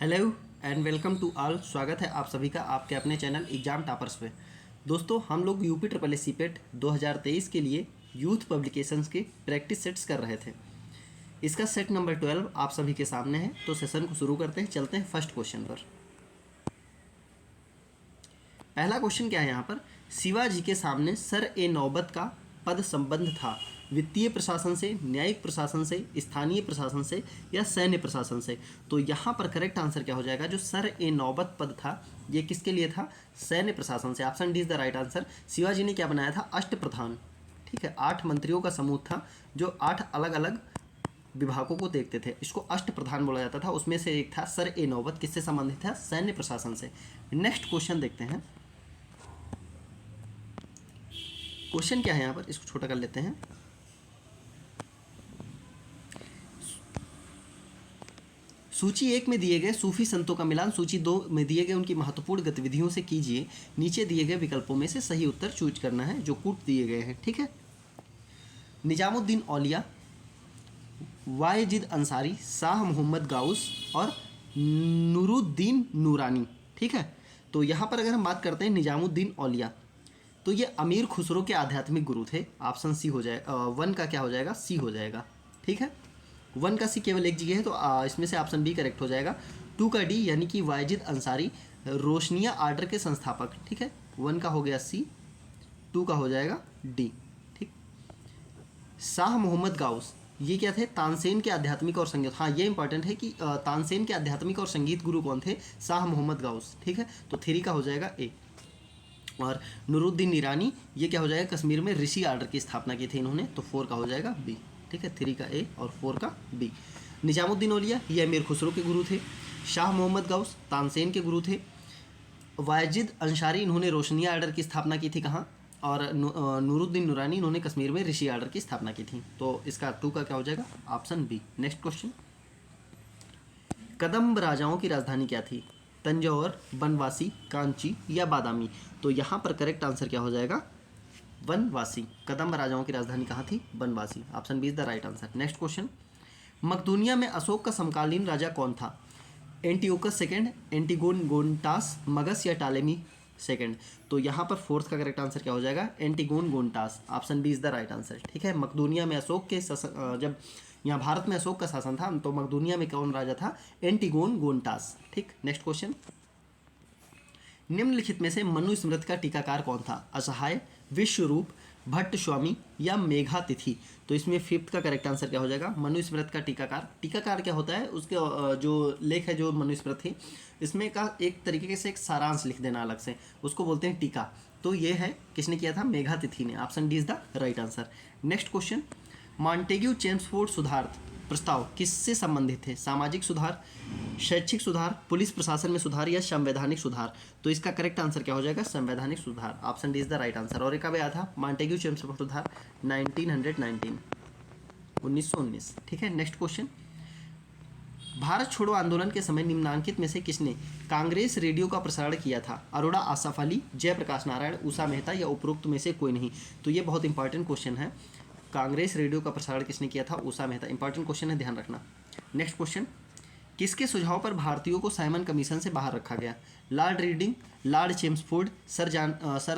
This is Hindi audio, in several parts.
Hello and welcome to all. स्वागत है आप सभी का आपके अपने चैनल एग्जाम टॉपर्स पे। दोस्तों, हम लोग यूपी ट्रिपल एस सीपेट 2023 के लिए यूथ पब्लिकेशंस के प्रैक्टिस सेट्स कर रहे थे। इसका सेट नंबर 12 आप सभी के सामने है, तो सेशन को शुरू करते हैं। चलते हैं फर्स्ट क्वेश्चन पर। पहला क्वेश्चन क्या है यहाँ पर, शिवाजी के सामने सर ए नौबत का पद संबंध था वित्तीय प्रशासन से, न्यायिक प्रशासन से, स्थानीय प्रशासन से या सैन्य प्रशासन से। तो यहाँ पर करेक्ट आंसर क्या हो जाएगा, जो सर ए नौबत पद था ये किसके लिए था, सैन्य प्रशासन से। Option D is the right answer. Shivaji ने क्या बनाया था, अष्टप्रधान। ठीक है, 8 मंत्रियों का समूह था जो 8 अलग अलग विभागों को देखते थे। इसको अष्टप्रधान बोला जाता था। उसमें से एक था सर ए नौबत, किससे संबंधित था, सैन्य प्रशासन से। नेक्स्ट क्वेश्चन देखते हैं। क्वेश्चन क्या है यहाँ पर, इसको छोटा कर लेते हैं। सूची 1 में दिए गए सूफी संतों का मिलान सूची 2 में दिए गए उनकी महत्वपूर्ण गतिविधियों से कीजिए। नीचे दिए गए विकल्पों में से सही उत्तर चूज करना है जो कूट दिए गए हैं। ठीक है, निजामुद्दीन औलिया, वायजिद अंसारी, शाह मोहम्मद गाउस और नूरुद्दीन नूरानी। ठीक है, तो यहाँ पर अगर हम बात करते हैं निजामुद्दीन औलिया, तो ये अमीर खुसरो के आध्यात्मिक गुरु थे। ऑप्शन सी हो जाए, 1 का क्या हो जाएगा, सी हो जाएगा। ठीक है, 1 का सी केवल एक जगह है, तो इसमें से ऑप्शन बी करेक्ट हो जाएगा। 2 का डी यानी कि वाजिद अंसारी रोशनिया आर्डर के संस्थापक। ठीक है, 1 का हो गया सी, 2 का हो जाएगा डी। ठीक, शाह मोहम्मद गाउस ये क्या थे, तानसेन के आध्यात्मिक और संगीत। हाँ, ये इंपॉर्टेंट है कि तानसेन के आध्यात्मिक और संगीत गुरु कौन थे, शाह मोहम्मद गाउस। ठीक है, तो 3 का हो जाएगा ए। और नूरुद्दीन ईरानी ये क्या हो जाएगा, कश्मीर में ऋषि आर्डर की स्थापना की थी इन्होंने, तो 4 का हो जाएगा बी। ठीक है, 3 का ए और 4 का बी। निजामुद्दीन औलिया ये अमीर खुसरो के गुरु थे। शाह मोहम्मद गौस तानसेन के गुरु थे। वाजिद अंसारी इन्होंने रोशनिया आर्डर की स्थापना की थी कहाँ, और नूरुद्दीन नूरानी इन्होंने कश्मीर में ऋषि आर्डर की स्थापना की थी। तो इसका 2 का क्या हो जाएगा, ऑप्शन बी। नेक्स्ट क्वेश्चन, कदम्ब राजाओं की राजधानी क्या थी, तंजौर, बनवासी, कांची या बादामी। तो यहाँ पर करेक्ट आंसर क्या हो जाएगा, बनवासी। कदम्ब राजाओं की राजधानी कहाँ थी, Banavasi. Option B is the right answer. Next question, मकदूनिया में अशोक का समकालीन राजा कौन था, एंटियोकस सेकेंड, एंटिगोनगोनटास, मगस या टालेमी सेकेंड। तो यहाँ पर 4th का करेक्ट आंसर क्या हो जाएगा, Antigonus Gonatas. Option B is the right answer. ठीक है, मकदूनिया में अशोक के जब यहाँ भारत में अशोक का शासन था, तो मकदूनिया में कौन राजा था, एंटिगोनगोनटास। ठीक, नेक्स्ट क्वेश्चन, निम्नलिखित में से मनुस्मृति का टीकाकार कौन था, असहाय, विश्वरूप, भट्ट स्वामी या मेघातिथि। तो इसमें 5th का करेक्ट आंसर क्या हो जाएगा, मनुस्मृति का टीकाकार। टीकाकार क्या होता है, उसके जो लेख है, जो मनुस्मृति इसमें का एक तरीके से एक सारांश लिख देना अलग से, उसको बोलते हैं टीका। तो ये है किसने किया था, मेघातिथि ने। Option D is the right answer. Next question, Montagu Chelmsford सुधार प्रस्ताव किससे संबंधित थे, सामाजिक सुधार, शैक्षिक सुधार, पुलिस प्रशासन में सुधार या संवैधानिक सुधार। तो इसका करेक्ट आंसर क्या हो जाएगा, संवैधानिक सुधार। Option D is the right answer. और एक कब आया था, मॉन्टेग्यू चेम्सफोर्ड सुधार 1919। ठीक है, नेक्स्ट क्वेश्चन, भारत छोड़ो आंदोलन के समय निम्नांकित में से किसने कांग्रेस रेडियो का प्रसारण किया था, अरोड़ा आसफ अली, जयप्रकाश नारायण, उषा मेहता या उपरोक्त में से कोई नहीं। तो ये बहुत इंपॉर्टेंट क्वेश्चन है, कांग्रेस रेडियो का प्रसारण किसने किया था, उषा मेहता। इंपॉर्टेंट क्वेश्चन है, ध्यान रखना। नेक्स्ट क्वेश्चन, किसके सुझाव पर भारतीयों को साइमन कमीशन से बाहर रखा गया, Lord reading, Lord Chelmsford, sir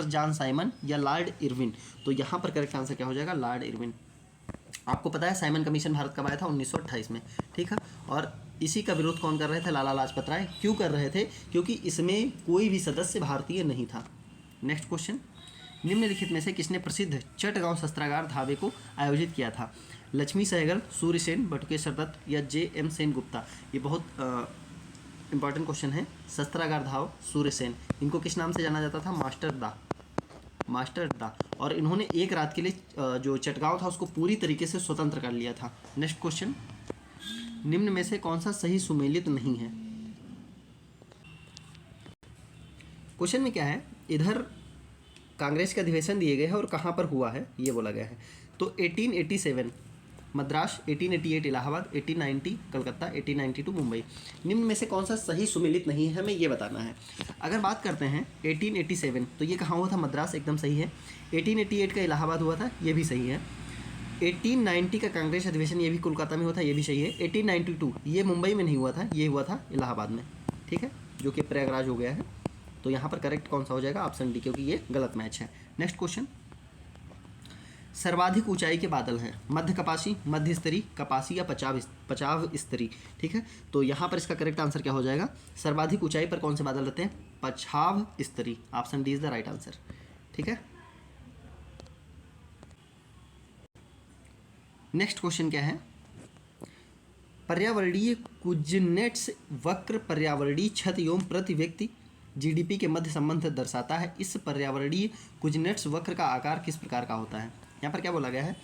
John Simon या लॉर्ड इरविन। तो यहाँ पर करेक्ट आंसर क्या हो जाएगा, लॉर्ड इरविन। आपको पता है साइमन कमीशन भारत कब आया था, 1928 में। ठीक है, और इसी का विरोध कौन कर रहे थे, लाला लाजपत राय। क्यों कर रहे थे, क्योंकि इसमें कोई भी सदस्य भारतीय नहीं था। नेक्स्ट क्वेश्चन, निम्नलिखित में से किसने प्रसिद्ध चटगांव शस्त्रागार धावे को आयोजित किया था, लक्ष्मी सहगल, सूर्य सेन, बटुकेश्वर दत्त या जे.एम. सेन गुप्ता। ये बहुत इंपॉर्टेंट क्वेश्चन है। शस्त्रागार धाव, सूर्य सेन, इनको किस नाम से जाना जाता था, मास्टर दा। और इन्होंने एक रात के लिए जो चटगांव था उसको पूरी तरीके से स्वतंत्र कर लिया था। नेक्स्ट क्वेश्चन, निम्न में से कौन सा सही सुमेलित नहीं है। क्वेश्चन में क्या है, इधर कांग्रेस के अधिवेशन दिए गए हैं और कहाँ पर हुआ है ये बोला गया है। तो 1887 मद्रास, 1888 इलाहाबाद, 1890 कलकत्ता, 1892 मुंबई। निम्न में से कौन सा सही सुमेलित नहीं है, हमें ये बताना है। अगर बात करते हैं 1887, तो ये कहाँ हुआ था, मद्रास, एकदम सही है। 1888 का इलाहाबाद हुआ था, ये भी सही है। 1890 का कांग्रेस अधिवेशन ये भी कोलकाता में हुआ था, ये भी सही है। 1892 ये मुंबई में नहीं हुआ था, ये हुआ था इलाहाबाद में, ठीक है, जो कि प्रयागराज हो गया है। तो यहाँ पर करेक्ट कौन सा हो जाएगा? ऑप्शन डी, क्योंकि ये गलत मैच है। नेक्स्ट क्वेश्चन, सर्वाधिक ऊंचाई के बादल हैं मध्य कपासी, मध्य स्तरी, कपासी या पचाव स्तरी, ठीक है। तो यहाँ पर इसका करेक्ट आंसर क्या हो जाएगा? सर्वाधिक ऊंचाई पर कौन से बादल रहते हैं? पछाव स्तरी। Option D is the right answer, ठीक है। नेक्स्ट क्वेश्चन क्या है? पर्यावरणीय कुजनेट्स वक्र पर्यावरणीय क्षति एवं प्रति व्यक्ति जीडीपी के मध्य संबंध दर्शाता है। इस पर्यावरणीय कुजनेट्स वक्र का आकार किस प्रकार का होता है? यहाँ पर क्या बोला गया है?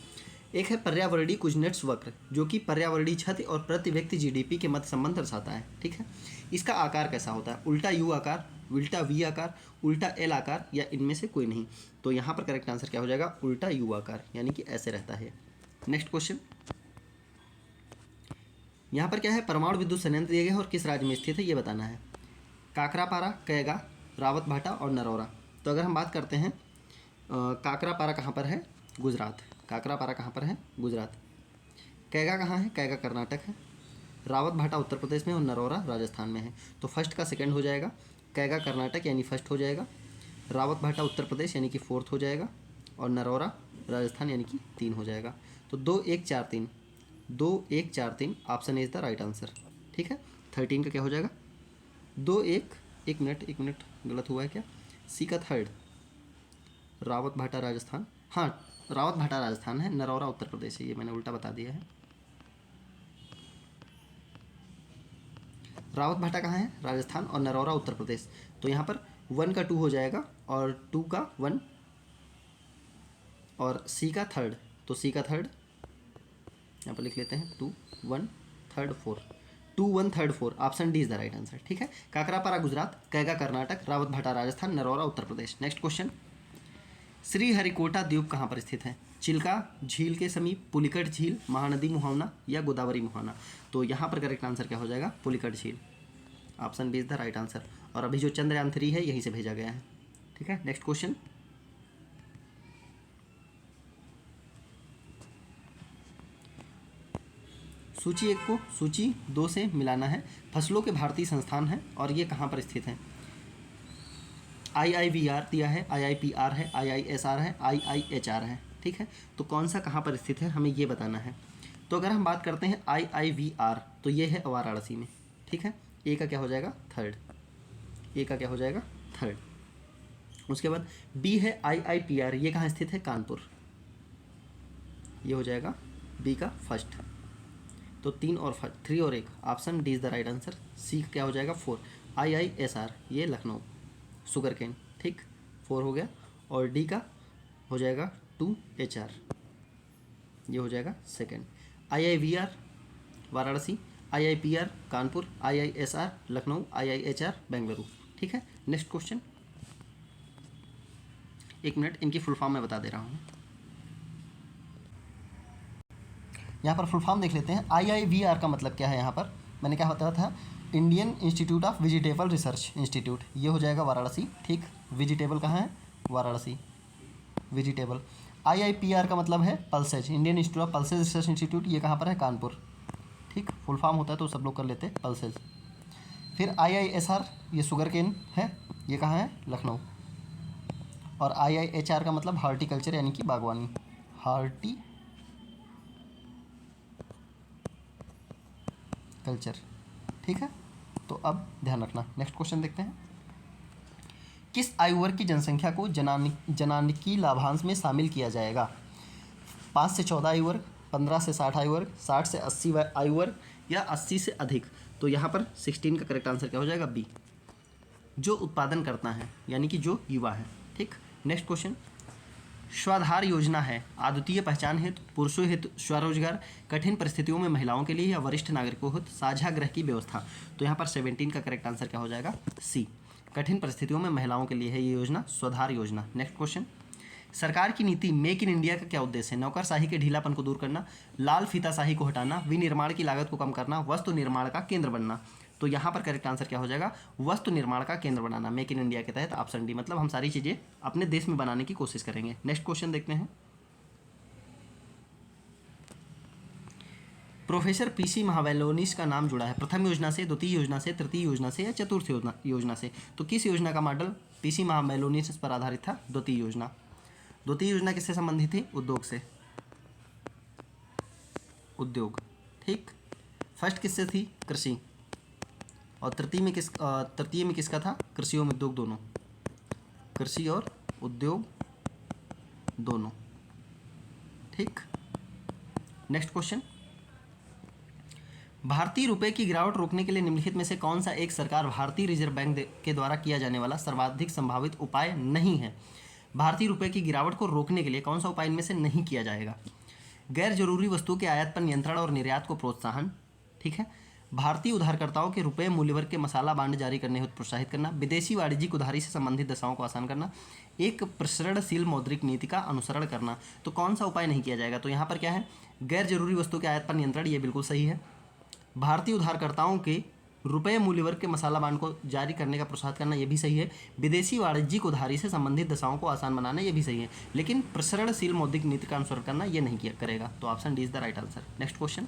एक है पर्यावरणीय कुजनेट्स वक्र, जो कि पर्यावरणीय क्षति और प्रति व्यक्ति जीडीपी के मध्य संबंध दर्शाता है, ठीक है। इसका आकार कैसा होता है? उल्टा यू आकार, उल्टा वी आकार, उल्टा एल आकार, या इनमें से कोई नहीं। तो यहाँ पर करेक्ट आंसर क्या हो जाएगा? उल्टा यू आकार, यानी कि ऐसे रहता है। नेक्स्ट क्वेश्चन, यहाँ पर क्या है? परमाणु विद्युत संयंत्र दिए गए हैं और किस राज्य में स्थित है ये बताना है। काकरापारा, कैगा, रावतभाटा और नरौरा। तो अगर हम बात करते हैं काकरापारा कहाँ पर है? गुजरात। काकरापारा कहाँ पर है? गुजरात। कैगा कहाँ है? कैगा कर्नाटक है। रावतभाटा उत्तर प्रदेश में और नरौरा राजस्थान में है। तो फर्स्ट का सेकंड हो जाएगा, कैगा कर्नाटक यानी फर्स्ट हो जाएगा, रावतभाटा उत्तर प्रदेश यानी कि फोर्थ हो जाएगा, और नरौरा राजस्थान यानी कि 3 हो जाएगा। तो 2 1 4 3, 2 1 4 3 option A is the right answer, ठीक है। 13 का क्या हो जाएगा? 2 1 1 मिनट गलत हुआ है क्या? सी का थर्ड, रावतभाटा राजस्थान, हाँ रावतभाटा राजस्थान है, नरौरा उत्तर प्रदेश है, ये मैंने उल्टा बता दिया है। रावतभाटा कहाँ है? राजस्थान, और नरौरा उत्तर प्रदेश। तो यहाँ पर 1 का 2 हो जाएगा और 2 का 1 और सी का थर्ड, तो सी का थर्ड यहाँ पर लिख लेते हैं 2 1 3 4, 2 1 3 4 option D is the right answer, ठीक है। काकरापारा गुजरात, कैगा कर्नाटक, रावतभाटा राजस्थान, नरौरा उत्तर प्रदेश। नेक्स्ट क्वेश्चन, श्रीहरिकोटा द्वीप कहाँ पर स्थित है? चिल्का झील के समीप, पुलिकट झील, महानदी मुहाना या गोदावरी मुहाना। तो यहाँ पर करेक्ट आंसर क्या हो जाएगा? पुलिकट झील, option B is the right answer. और अभी जो चंद्रयान 3 है यहीं से भेजा गया है, ठीक है। नेक्स्ट क्वेश्चन, सूची 1 को सूची 2 से मिलाना है। फसलों के भारतीय संस्थान है और ये कहाँ पर स्थित है? IIVR दिया है, IIPR है, IISR है, IIHR है, ठीक है। तो कौन सा कहाँ पर स्थित है हमें ये बताना है। तो अगर हम बात करते हैं IIVR, तो ये है वाराणसी में, ठीक है। ए का क्या हो जाएगा? थर्ड, ए का क्या हो जाएगा? थर्ड। उसके बाद बी है IIPR, ये कहाँ स्थित है? कानपुर, ये हो जाएगा बी का फर्स्ट। तो 3 और 3 और 1 option D is the right answer. C क्या हो जाएगा? 4, IISR, ये लखनऊ शुगर केन, ठीक, 4 हो गया। और डी का हो जाएगा 2HR, ये हो जाएगा second. IIVR Varanasi, IIPR Kanpur, IISR Lucknow, IIHR Bengaluru, ठीक है। नेक्स्ट क्वेश्चन, 1 मिनट, इनकी फुल फॉर्म मैं बता दे रहा हूँ। यहाँ पर फुल फॉर्म देख लेते हैं। IIVR का मतलब क्या है? यहाँ पर मैंने क्या बताया था? Indian institute of vegetable research institute, ये हो जाएगा वाराणसी, ठीक। वेजिटेबल कहाँ है? वाराणसी, वेजिटेबल। IIPR का मतलब है pulses, Indian institute of pulses research institute, ये कहाँ पर है? कानपुर, ठीक। फुल फॉर्म होता है तो सब लोग कर लेते हैं पल्सेज। फिर IISR ये शुगर केन है, ये कहाँ है? लखनऊ। और IIHR का मतलब हार्टिकल्चर यानी कि बागवानी, कल्चर, ठीक है। तो अब ध्यान रखना। नेक्स्ट क्वेश्चन देखते हैं। किस आयु वर्ग की जनसंख्या को जनानिकी लाभांश में शामिल किया जाएगा? 5 से 14 आयु वर्ग, 15 से 60 आयु वर्ग, 60 से 80 आयु वर्ग, या 80 से अधिक। तो यहाँ पर 16 का करेक्ट आंसर क्या हो जाएगा? बी, जो उत्पादन करता है यानी कि जो युवा है, ठीक। नेक्स्ट क्वेश्चन, स्वाधार योजना है अद्वितीय पहचान हेतु, पुरुषों हेतु स्वरोजगार, कठिन परिस्थितियों में महिलाओं के लिए या वरिष्ठ नागरिकों हेतु साझा गृह की व्यवस्था। तो यहाँ पर 17 का करेक्ट आंसर क्या हो जाएगा? सी, कठिन परिस्थितियों में महिलाओं के लिए है ये योजना, स्वाधार योजना। नेक्स्ट क्वेश्चन, सरकार की नीति मेक इन इंडिया का क्या उद्देश्य है? नौकरशाही के ढीलापन को दूर करना, लाल फीताशाही को हटाना, विनिर्माण की लागत को कम करना, वस्तु निर्माण का केंद्र बनना। तो यहाँ पर करेक्ट आंसर क्या हो जाएगा? वस्तु निर्माण का केंद्र बनाना, मेक इन इंडिया के तहत ऑप्शन डी, मतलब हम सारी चीज़ें अपने देश में बनाने की कोशिश करेंगे। नेक्स्ट क्वेश्चन देखते हैं। प्रोफेसर पीसी महाबैलोनिस का नाम जुड़ा है प्रथम योजना से, द्वितीय योजना से, तृतीय योजना से या चतुर्थ योजना से। तो किस योजना का मॉडल पीसी महाबैलोनिस पर आधारित था? द्वितीय योजना। द्वितीय योजना किससे संबंधित थी? उद्योग से, उद्योग, ठीक। फर्स्ट किससे थी? कृषि। और तृतीय में किसका था? कृषि और उद्योग दोनों, कृषि और उद्योग दोनों, ठीक। नेक्स्ट क्वेश्चन, भारतीय रुपए की गिरावट रोकने के लिए निम्नलिखित में से कौन सा एक सरकार भारतीय रिजर्व बैंक के द्वारा किया जाने वाला सर्वाधिक संभावित उपाय नहीं है? भारतीय रुपए की गिरावट को रोकने के लिए कौन सा उपाय इनमें से नहीं किया जाएगा? गैर जरूरी वस्तुओं के आयात पर नियंत्रण और निर्यात को प्रोत्साहन, ठीक है। भारतीय उधारकर्ताओं के रुपए मूल्यवर्ग के मसाला बांड जारी करने हेतु प्रोत्साहित करना, विदेशी वाणिज्यिक उधारी से संबंधित दशाओं को आसान करना, एक प्रसरणशील मौद्रिक नीति का अनुसरण करना। तो कौन सा उपाय नहीं किया जाएगा? तो यहाँ पर क्या है? गैर जरूरी वस्तुओं के आयात पर नियंत्रण, ये बिल्कुल सही है। भारतीय उधारकर्ताओं के रुपये मूल्यवर्ग के मसाला बांड को जारी करने का प्रोत्साहित करना, ये भी सही है। विदेशी वाणिज्यिक उधारी से संबंधित दशाओं को आसान बनाना, ये भी सही है। लेकिन प्रसरणशील मौद्रिक नीति का अनुसरण करना, ये नहीं किया करेगा। तो option D is the right answer. Next question,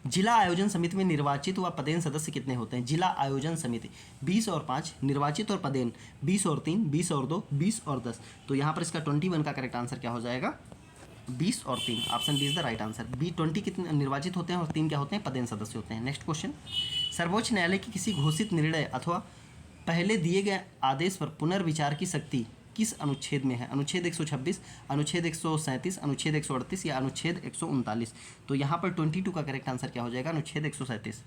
जिला आयोजन समिति में निर्वाचित व पदेन सदस्य कितने होते हैं? जिला आयोजन समिति 20 और 5, निर्वाचित और पदेन 20 और 3, 20 और 2, 20 और 10। तो यहाँ पर इसका 21 का करेक्ट आंसर क्या हो जाएगा? 20 और 3। Option D is the right answer. 20 कितने निर्वाचित होते हैं और 3 क्या होते हैं? पदेन सदस्य होते हैं। नेक्स्ट क्वेश्चन, सर्वोच्च न्यायालय की किसी घोषित निर्णय अथवा पहले दिए गए आदेश पर पुनर्विचार की शक्ति किस अनुच्छेद में है? अनुच्छेद 126, अनुच्छेद 137, अनुच्छेद 138 या अनुच्छेद 139। तो यहाँ पर 22 का करेक्ट आंसर क्या हो जाएगा? अनुच्छेद 137।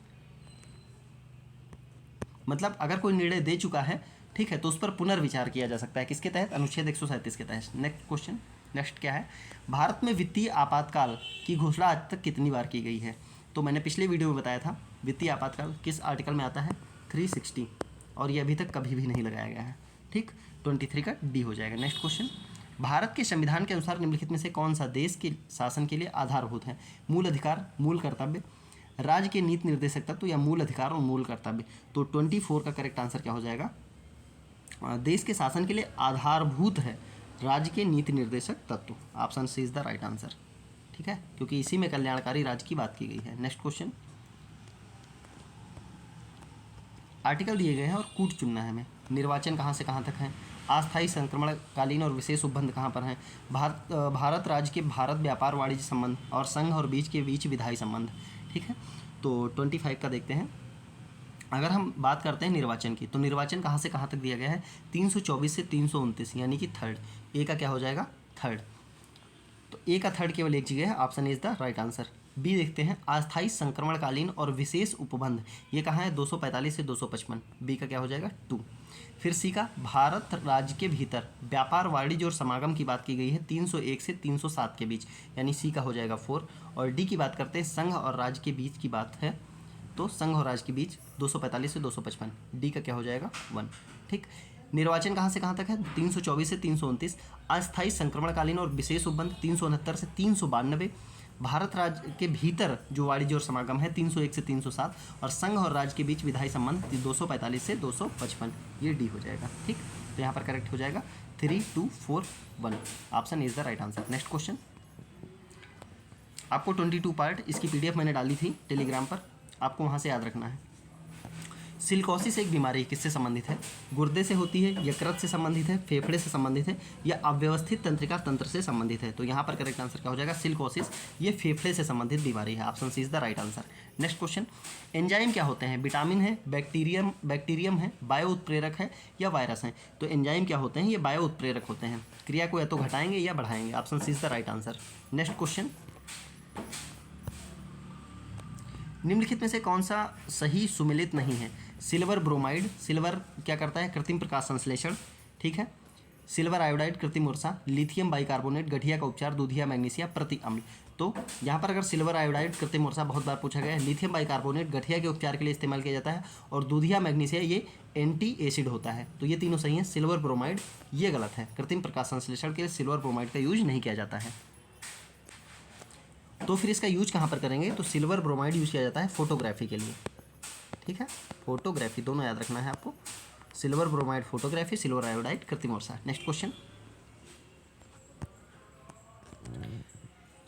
मतलब अगर कोई निर्णय दे चुका है, ठीक है, तो उस पर पुनर्विचार किया जा सकता है। किसके तहत? अनुच्छेद 137 के तहत। नेक्स्ट क्वेश्चन, नेक्स्ट क्या है? भारत में वित्तीय आपातकाल की घोषणा आज तक कितनी बार की गई है? तो मैंने पिछले वीडियो में बताया था वित्तीय आपातकाल किस आर्टिकल में आता है? 360, और ये अभी तक कभी भी नहीं लगाया गया है, ठीक। 23 का डी हो जाएगा। नेक्स्ट क्वेश्चन, भारत के संविधान के अनुसार निम्नलिखित में से कौन सा देश के शासन के लिए आधारभूत है? मूल अधिकार, मूल कर्तव्य, राज्य के नीति निर्देशक तत्व या मूल अधिकार और मूल कर्तव्य। तो 24 का करेक्ट आंसर क्या हो जाएगा? देश के शासन के लिए आधारभूत है राज्य के नीति निर्देशक तत्व। Option C is the right answer, ठीक है, क्योंकि इसी में कल्याणकारी राज्य की बात की गई है। नेक्स्ट क्वेश्चन, आर्टिकल दिए गए हैं और कूट चुनना है हमें। निर्वाचन कहाँ से कहाँ तक है? अस्थायी संक्रमणकालीन और विशेष उपबंध कहाँ पर हैं? भारत राज्य के भारत व्यापार वाणिज्य संबंध और संघ और बीच के बीच विधायी संबंध, ठीक है। तो 25 का देखते हैं। अगर हम बात करते हैं निर्वाचन की, तो निर्वाचन कहाँ से कहाँ तक दिया गया है? 324 से 329, यानी कि थर्ड। ए का क्या हो जाएगा? थर्ड। तो ए का थर्ड केवल एक जगह है, option is the right answer. B देखते हैं, अस्थायी संक्रमणकालीन और विशेष उपबंध, ये कहाँ है? 245 से 255। बी का क्या हो जाएगा? 2। फिर सी का, भारत राज्य के भीतर व्यापार वाणिज्य और समागम की बात की गई है 301 से 307 के बीच, यानी सी का हो जाएगा 4। और डी की बात करते हैं, संघ और राज्य के बीच की बात है, तो संघ और राज्य के बीच 245 से 255। डी का क्या हो जाएगा? 1, ठीक। निर्वाचन कहाँ से कहाँ तक है? 324 से 329। अस्थायी संक्रमणकालीन और विशेष उपबंध 369 से 392। भारत राज्य के भीतर जो वाणिज्य और समागम है 301 से 307, और संघ और राज्य के बीच विधायी संबंध 245 से 255। ये डी हो जाएगा, ठीक। तो यहाँ पर करेक्ट हो जाएगा 3, 2, 4, 1। Option is the right answer. Next question, आपको 22 पार्ट इसकी PDF मैंने डाली थी टेलीग्राम पर, आपको वहाँ से याद रखना है। सिलिकोसिस एक बीमारी किससे संबंधित है? गुर्दे से होती है, यकृत से संबंधित है, फेफड़े से संबंधित है, या अव्यवस्थित तंत्रिका तंत्र से संबंधित है? तो यहाँ पर करेक्ट आंसर क्या हो जाएगा? सिलिकोसिस, ये फेफड़े से संबंधित बीमारी है। Option C is the right answer. Next question, enzyme क्या होते हैं? विटामिन है, बैक्टीरियम है, बायो उत्प्रेरक है, या वायरस है? तो एंजाइम क्या होते हैं? ये बायो उत्प्रेरक होते हैं, क्रिया को या तो घटाएंगे या बढ़ाएंगे। Option C is the right answer. Next question, निम्नलिखित में से कौन सा सही सुमेलित नहीं है? सिल्वर ब्रोमाइड, सिल्वर क्या करता है? कृत्रिम प्रकाश संश्लेषण, ठीक है। सिल्वर आयोडाइड कृत्रिम ऊर्जा, लिथियम बाइकार्बोनेट गठिया का उपचार, दूधिया मैग्नीशिया प्रति अम्ल। तो यहाँ पर अगर सिल्वर आयोडाइड कृत्रिम ऊर्जा बहुत बार पूछा गया है, लिथियम बाइकार्बोनेट गठिया के उपचार के लिए इस्तेमाल किया जाता है, और दूधिया मैग्नीशिया ये एंटी एसिड होता है। तो ये तीनों सही हैं। सिल्वर ब्रोमाइड ये गलत है, कृत्रिम प्रकाश संश्लेषण के लिए सिल्वर ब्रोमाइड का यूज नहीं किया जाता है। तो फिर इसका यूज कहाँ पर करेंगे? तो सिल्वर ब्रोमाइड यूज किया जाता है फोटोग्राफी के लिए, ठीक है। फोटोग्राफी दोनों याद रखना है आपको, silver bromide photography, silver iodide कृत्रिम ऊर्जा। नेक्स्ट क्वेश्चन,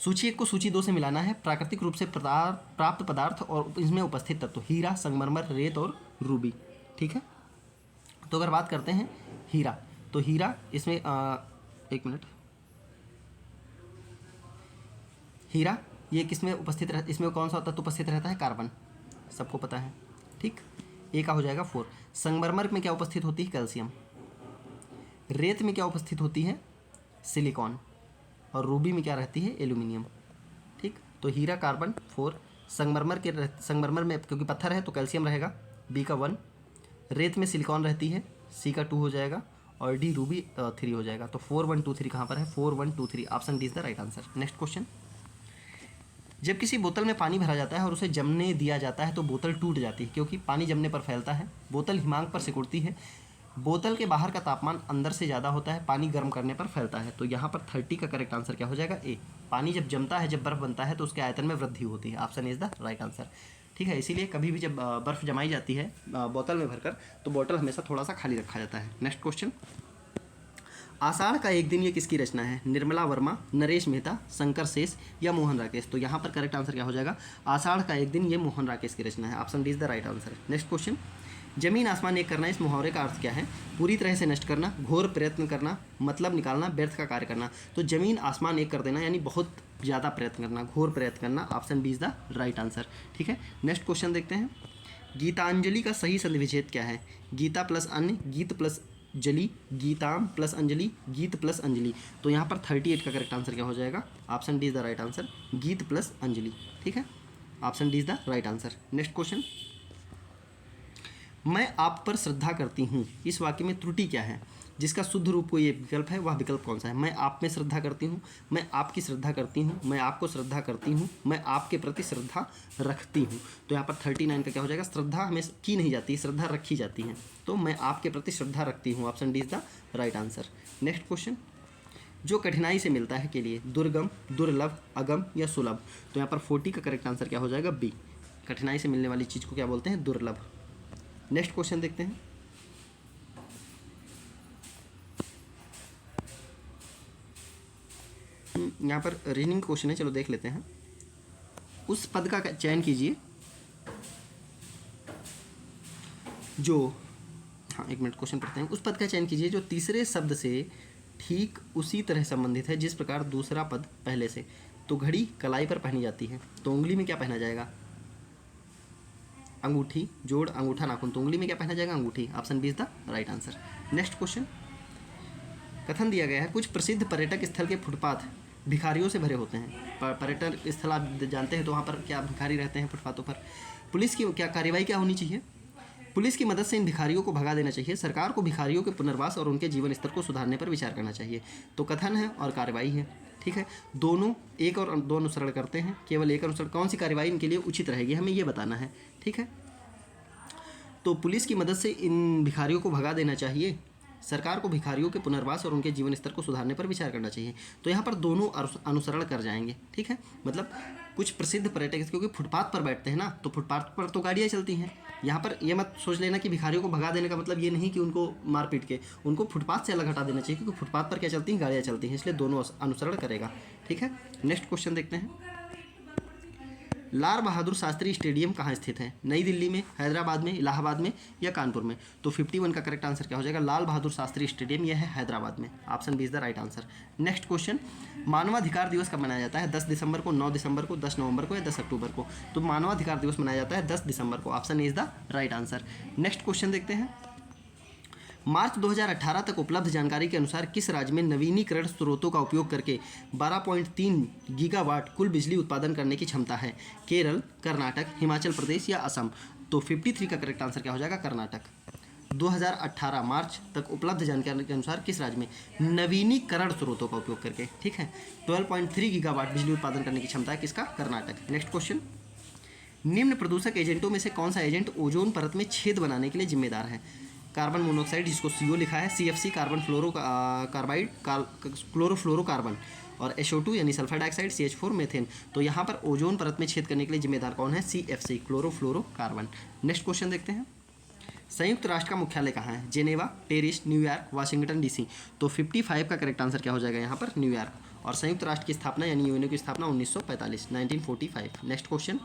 सूची 1 को सूची 2 से मिलाना है। प्राकृतिक रूप से प्राप्त पदार्थ और इसमें उपस्थित तत्व हीरा, संगमरमर, रेत और रूबी। ठीक है, तो अगर बात करते हैं हीरा, तो हीरा इसमें एक मिनट, हीरा ये किसमें उपस्थित रहता, इसमें कौन सा तत्व उपस्थित रहता है? कार्बन, सबको पता है। ठीक, ए का हो जाएगा 4। संगमरमर में क्या उपस्थित होती है? कैल्शियम। रेत में क्या उपस्थित होती है? सिलिकॉन। और रूबी में क्या रहती है? एल्यूमिनियम। ठीक, तो हीरा कार्बन 4, संगमरमर में क्योंकि पत्थर है तो कैल्शियम रहेगा, बी का 1। रेत में सिलिकॉन रहती है, सी का 2 हो जाएगा, और डी रूबी 3 हो जाएगा। तो 4 1 2 3 कहाँ पर है? 4 1 2 3, option D is the right answer. Next question, जब किसी बोतल में पानी भरा जाता है और उसे जमने दिया जाता है तो बोतल टूट जाती है, क्योंकि पानी जमने पर फैलता है। बोतल हिमांक पर सिकुड़ती है। बोतल के बाहर का तापमान अंदर से ज़्यादा होता है, पानी गर्म करने पर फैलता है। तो यहाँ पर 30 का करेक्ट आंसर क्या हो जाएगा? ए। पानी जब जमता है, जब बर्फ़ बनता है तो उसके आयतन में वृद्धि होती है। Option is the right answer. ठीक है, इसीलिए कभी भी जब बर्फ़ जमाई जाती है बोतल में भरकर, तो बोतल हमेशा थोड़ा सा खाली रखा जाता है। नेक्स्ट क्वेश्चन, आषाढ़ का एक दिन ये किसकी रचना है? निर्मला वर्मा, नरेश मेहता, शंकर शेष या मोहन राकेश। तो यहाँ पर करेक्ट आंसर क्या हो जाएगा? आषाढ़ का एक दिन ये मोहन राकेश की रचना है। Option D is the right answer. Next question, जमीन आसमान एक करना, इस मुहावरे का अर्थ क्या है? पूरी तरह से नष्ट करना, घोर प्रयत्न करना, मतलब निकालना, व्यर्थ का कार्य करना। तो जमीन आसमान एक कर देना यानी बहुत ज़्यादा प्रयत्न करना, घोर प्रयत्न करना। Option B is the right answer. ठीक है, नेक्स्ट क्वेश्चन देखते हैं। गीतांजलि का सही संधि विच्छेद क्या है? गीता प्लस अन्य, गीत प्लस जली, गीताम प्लस अंजलि, गीत प्लस अंजलि। तो यहाँ पर 38 का करेक्ट आंसर क्या हो जाएगा? Option D is the right answer, गीत प्लस अंजलि। ठीक है, option D is the right answer. Next question, मैं आप पर श्रद्धा करती हूँ, इस वाक्य में त्रुटि क्या है? जिसका शुद्ध रूप कोई एक विकल्प है, वह विकल्प कौन सा है? मैं आप में श्रद्धा करती हूँ, मैं आपकी श्रद्धा करती हूँ, मैं आपको श्रद्धा करती हूँ, मैं आपके प्रति श्रद्धा रखती हूँ। तो यहाँ पर 39 का क्या हो जाएगा? श्रद्धा हमें की नहीं जाती, श्रद्धा रखी जाती है। तो मैं आपके प्रति श्रद्धा रखती हूँ। Option D is the right answer. Next question, जो कठिनाई से मिलता है के लिए दुर्गम, दुर्लभ, अगम या सुलभ। तो यहाँ पर 40 का करेक्ट आंसर क्या हो जाएगा? बी। कठिनाई से मिलने वाली चीज़ को क्या बोलते हैं? दुर्लभ। नेक्स्ट क्वेश्चन देखते हैं। यहाँ पर रीजनिंग क्वेश्चन है, चलो देख लेते हैं। उस पद का चयन कीजिए जो, हाँ एक मिनट क्वेश्चन पढ़ते हैं। उस पद का चयन कीजिए जो तीसरे शब्द से ठीक उसी तरह संबंधित है जिस प्रकार दूसरा पद पहले से। तो घड़ी कलाई पर पहनी जाती है, तो उंगली में क्या पहना जाएगा? अंगूठी, जोड़, अंगूठा, नाखून। तो उंगली में क्या पहना जाएगा? अंगूठी। Option B is the right answer. Next question, कथन दिया गया है कुछ प्रसिद्ध पर्यटक स्थल के फुटपाथ भिखारियों से भरे होते हैं। पर्यटन स्थल आप जानते हैं, तो वहाँ पर क्या भिखारी रहते हैं फुटपाथों पर। पुलिस की क्या कार्रवाई क्या होनी चाहिए? पुलिस की मदद से इन भिखारियों को भगा देना चाहिए। सरकार को भिखारियों के पुनर्वास और उनके जीवन स्तर को सुधारने पर विचार करना चाहिए। तो कथन है और कार्रवाई है। ठीक है, दोनों एक और दो अनुसरण करते हैं, केवल एक अनुसरण। कौन सी कार्रवाई इनके लिए उचित रहेगी, हमें ये बताना है। ठीक है, तो पुलिस की मदद से इन भिखारियों को भगा देना चाहिए, सरकार को भिखारियों के पुनर्वास और उनके जीवन स्तर को सुधारने पर विचार करना चाहिए। तो यहाँ पर दोनों अनुसरण कर जाएंगे। ठीक है, मतलब कुछ प्रसिद्ध पर्यटक क्योंकि फुटपाथ पर बैठते हैं ना, तो फुटपाथ पर तो गाड़ियाँ चलती हैं। यहाँ पर ये मत सोच लेना कि भिखारियों को भगा देने का मतलब ये नहीं कि उनको मार पीट के, उनको फुटपाथ से अलग हटा देना चाहिए, क्योंकि फुटपाथ पर क्या चलती हैं? गाड़ियाँ चलती हैं, इसलिए दोनों अनुसरण करेगा। ठीक है, नेक्स्ट क्वेश्चन देखते हैं। लाल बहादुर शास्त्री स्टेडियम कहाँ स्थित है? नई दिल्ली में, हैदराबाद में, इलाहाबाद में या कानपुर में। तो 51 का करेक्ट आंसर क्या हो जाएगा? लाल बहादुर शास्त्री स्टेडियम, यह है हैदराबाद में। Option B is the right answer. Next question, मानवाधिकार दिवस कब मनाया जाता है? 10 दिसंबर को, 9 दिसंबर को, 10 नवंबर को या 10 अक्टूबर को। तो मानवाधिकार दिवस मनाया जाता है 10 दिसंबर को। Option A is the right answer. Next question देखते हैं। मार्च 2018 तक उपलब्ध जानकारी के अनुसार किस राज्य में नवीनीकरण स्रोतों का उपयोग करके 12.3 गीगावाट कुल बिजली उत्पादन करने की क्षमता है? केरल, कर्नाटक, हिमाचल प्रदेश या असम। तो 53 का करेक्ट आंसर क्या हो जाएगा? कर्नाटक। 2018 मार्च तक उपलब्ध जानकारी के अनुसार किस राज्य में नवीनीकरण स्रोतों का उपयोग करके, ठीक है, 12.3 गीगावाट बिजली उत्पादन करने की क्षमता है किसका? कर्नाटक। नेक्स्ट क्वेश्चन, निम्न प्रदूषक एजेंटों में से कौन सा एजेंट ओजोन परत में छेद बनाने के लिए जिम्मेदार है? कार्बन मोनोऑक्साइड, जिसको CO लिखा है, CFC कार्बन कार्बाइड, क्लोरोफ्लोरोकार्बन, और SO2 यानी सल्फर डाइऑक्साइड, CH4 मीथेन। तो यहाँ पर ओजोन परत में छेद करने के लिए जिम्मेदार कौन है? CFC chlorofluorocarbon. नेक्स्ट क्वेश्चन देखते हैं। संयुक्त राष्ट्र का मुख्यालय कहाँ है? Geneva, Paris, New York, Washington DC। तो 55 का करेक्ट आंसर क्या हो जाएगा यहाँ पर? न्यूयॉर्क। और संयुक्त राष्ट्र की स्थापना यानी यूएनओ की स्थापना 1945 1945। नेक्स्ट क्वेश्चन,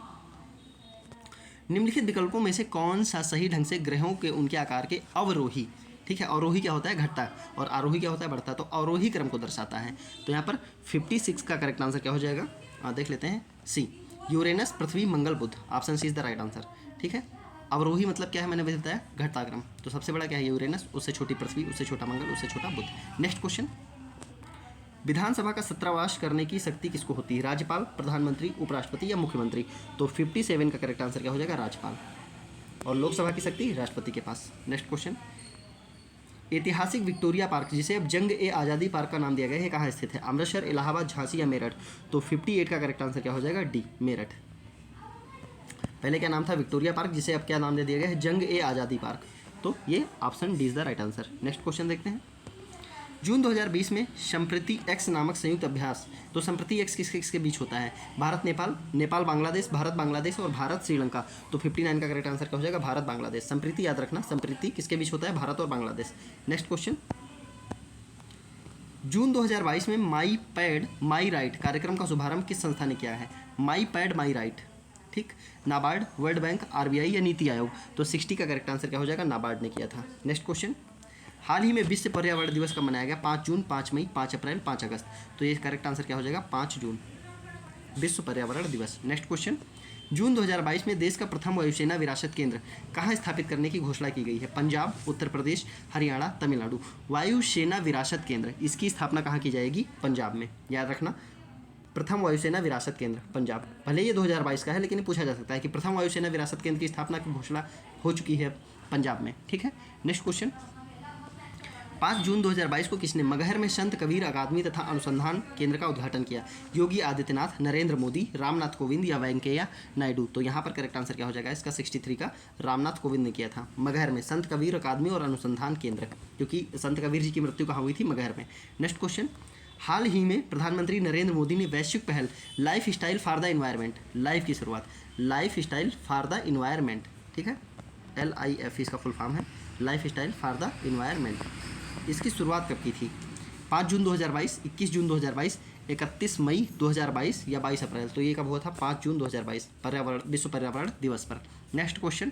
निम्नलिखित विकल्पों में से कौन सा सही ढंग से ग्रहों के उनके आकार के अवरोही, ठीक है, अवरोही क्या होता है घटता और आरोही क्या होता है बढ़ता, तो अवरोही क्रम को दर्शाता है। तो यहाँ पर 56 का करेक्ट आंसर क्या हो जाएगा, देख लेते हैं, सी, यूरेनस, पृथ्वी, मंगल, बुध। Option C is the right answer. ठीक है, अवरोही मतलब क्या है, मैंने बताया घटता क्रम। तो सबसे बड़ा क्या है यूरेनस, उससे छोटी पृथ्वी, उससे छोटा मंगल, उससे छोटा बुध। नेक्स्ट क्वेश्चन, विधानसभा का सत्रावास करने की शक्ति किसको होती है, राज्यपाल, प्रधानमंत्री, उपराष्ट्रपति या मुख्यमंत्री। तो 57 का करेक्ट आंसर क्या हो जाएगा, राज्यपाल। और लोकसभा की शक्ति राष्ट्रपति के पास। नेक्स्ट क्वेश्चन, ऐतिहासिक विक्टोरिया पार्क जिसे अब जंग ए आज़ादी पार्क का नाम दिया गया है कहाँ स्थित है, अमृतसर, इलाहाबाद, झांसी या मेरठ। तो 58 का करेक्ट आंसर क्या हो जाएगा, डी, मेरठ। पहले क्या नाम था, विक्टोरिया पार्क, जिसे अब क्या नाम दे दिया गया है, जंग ए आज़ादी पार्क। तो ये option D is the right answer. Next question देखते हैं, जून 2020 में संप्रति एक्स नामक संयुक्त अभ्यास, तो संप्रति एक्स किसके बीच होता है, भारत नेपाल, नेपाल बांग्लादेश, भारत बांग्लादेश और भारत श्रीलंका। तो 59 का करेक्ट आंसर क्या हो जाएगा, भारत बांग्लादेश। संप्रति याद रखना, संप्रति किसके बीच होता है, भारत और बांग्लादेश। नेक्स्ट क्वेश्चन, जून 2022 में माई पैड माई राइट कार्यक्रम का शुभारंभ किस संस्था ने किया है, माई पैड माई राइट, ठीक, नाबार्ड, वर्ल्ड बैंक, आरबीआई या नीति आयोग। तो 60 का करेक्ट आंसर क्या हो जाएगा, नाबार्ड ने किया था। नेक्स्ट क्वेश्चन, हाल ही में विश्व पर्यावरण दिवस कब मनाया गया, 5 जून, 5 मई, 5 अप्रैल, 5 अगस्त। तो ये करेक्ट आंसर क्या हो जाएगा, 5 जून, विश्व पर्यावरण दिवस। नेक्स्ट क्वेश्चन, जून 2022 में देश का प्रथम वायुसेना विरासत केंद्र कहाँ स्थापित करने की घोषणा की गई है, पंजाब, उत्तर प्रदेश, हरियाणा, तमिलनाडु। वायुसेना विरासत केंद्र, इसकी स्थापना कहाँ की जाएगी, पंजाब में। याद रखना, प्रथम वायुसेना विरासत केंद्र पंजाब। भले ये 2022 का है लेकिन पूछा जा सकता है कि प्रथम वायुसेना विरासत केंद्र की स्थापना की घोषणा हो चुकी है पंजाब में। ठीक है, नेक्स्ट क्वेश्चन, 5 जून 2022 को किसने मगहर में संत कबीर अकादमी तथा अनुसंधान केंद्र का उद्घाटन किया, योगी आदित्यनाथ, नरेंद्र मोदी, रामनाथ कोविंद या वेंकैया नायडू। तो यहाँ पर करेक्ट आंसर क्या हो जाएगा इसका, 63 का रामनाथ कोविंद ने किया था मगहर में संत कबीर अकादमी और अनुसंधान केंद्र, क्योंकि संत कबीर जी की मृत्यु कहाँ हुई थी, मगहर में। नेक्स्ट क्वेश्चन, हाल ही में प्रधानमंत्री नरेंद्र मोदी ने वैश्विक पहल life style for the environment, life की शुरुआत life style for the environment, ठीक है, LIF इसका फुल फॉर्म है, life style for the environment. इसकी शुरुआत कब की थी, 5 जून 2022, 21 जून 2022, 31 मई 2022 या 22 अप्रैल। तो ये कब हुआ था, 5 जून 2022, पर्यावरण विश्व पर्यावरण दिवस पर। नेक्स्ट क्वेश्चन,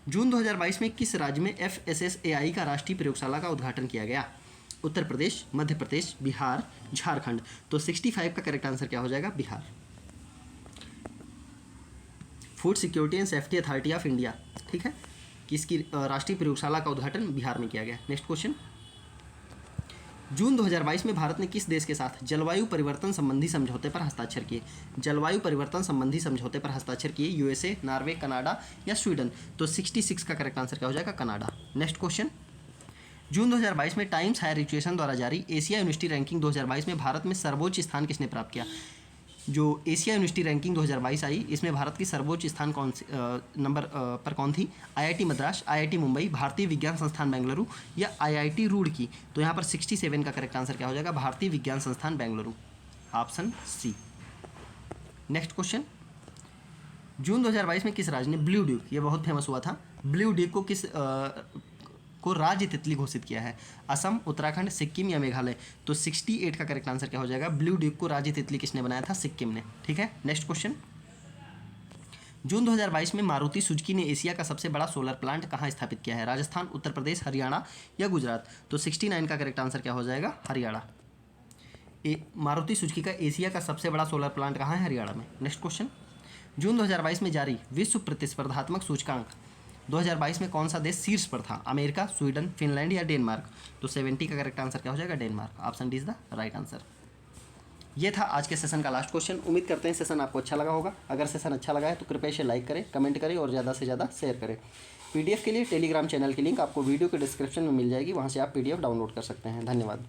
जून 2022 में किस राज्य में FSSAI का राष्ट्रीय प्रयोगशाला का उद्घाटन किया गया, उत्तर प्रदेश, मध्य प्रदेश, बिहार, झारखंड। तो 65 का करेक्ट आंसर क्या हो जाएगा, Bihar. Food security and safety authority of India, ठीक है, किसकी राष्ट्रीय प्रयोगशाला का उद्घाटन बिहार में किया गया। नेक्स्ट क्वेश्चन, जून 2022 में भारत ने किस देश के साथ जलवायु परिवर्तन संबंधी समझौते पर हस्ताक्षर किए, जलवायु परिवर्तन संबंधी समझौते पर हस्ताक्षर किए, USA, नॉर्वे, कनाडा या स्वीडन। तो 66 का करेक्ट आंसर क्या हो जाएगा, कनाडा। नेक्स्ट क्वेश्चन, जून 2022 में टाइम्स हायर एजुकेशन द्वारा जारी एशिया यूनिवर्सिटी रैंकिंग 2022 में भारत में सर्वोच्च स्थान किसने प्राप्त किया, जो एशिया यूनिवर्सिटी रैंकिंग 2022 आई, इसमें भारत की सर्वोच्च स्थान कौन सी नंबर पर कौन थी, IIT मद्रास, IIT मुंबई, भारतीय विज्ञान संस्थान बेंगलुरु या IIT रुड़की। तो यहाँ पर 67 का करेक्ट आंसर क्या हो जाएगा, भारतीय विज्ञान संस्थान Bengaluru, option C. Next question, June 2022 में किस राज्य ने ब्लू ड्यूक, ये बहुत फेमस हुआ था, ब्लू ड्यूक को किस को राज्य तितली घोषित किया है, असम, उत्तराखंड, सिक्किम या मेघालय। तो 68 का करेक्ट आंसर क्या हो जाएगा, ब्लू ड्यूक को राज्य तितली किसने बनाया था, सिक्किम ने। ठीक है, नेक्स्ट क्वेश्चन, जून 2022 में मारुति सुजुकी ने एशिया का सबसे बड़ा सोलर प्लांट कहाँ स्थापित किया है, राजस्थान, उत्तर प्रदेश, हरियाणा या गुजरात। तो 69 का करेक्ट आंसर क्या हो जाएगा, हरियाणा। मारुति सुजुकी का एशिया का सबसे बड़ा सोलर प्लांट कहाँ है, हरियाणा में। नेक्स्ट क्वेश्चन, जून 2022 में जारी विश्व प्रतिस्पर्धात्मक सूचकांक 2022 में कौन सा देश शीर्ष पर था, अमेरिका, स्वीडन, फिनलैंड या डेनमार्क। तो 70 का करेक्ट आंसर क्या हो जाएगा, Denmark, option D is the right answer. ये था आज के सेशन का लास्ट क्वेश्चन। उम्मीद करते हैं सेशन आपको अच्छा लगा होगा। अगर सेशन अच्छा लगा है तो कृपया इसे लाइक करें, कमेंट करें और ज़्यादा से ज़्यादा शेयर करें। PDF के लिए टेलीग्राम चैनल की लिंक आपको वीडियो के डिस्क्रिप्शन में मिल जाएगी, वहाँ से आप PDF डाउनलोड कर सकते हैं। धन्यवाद।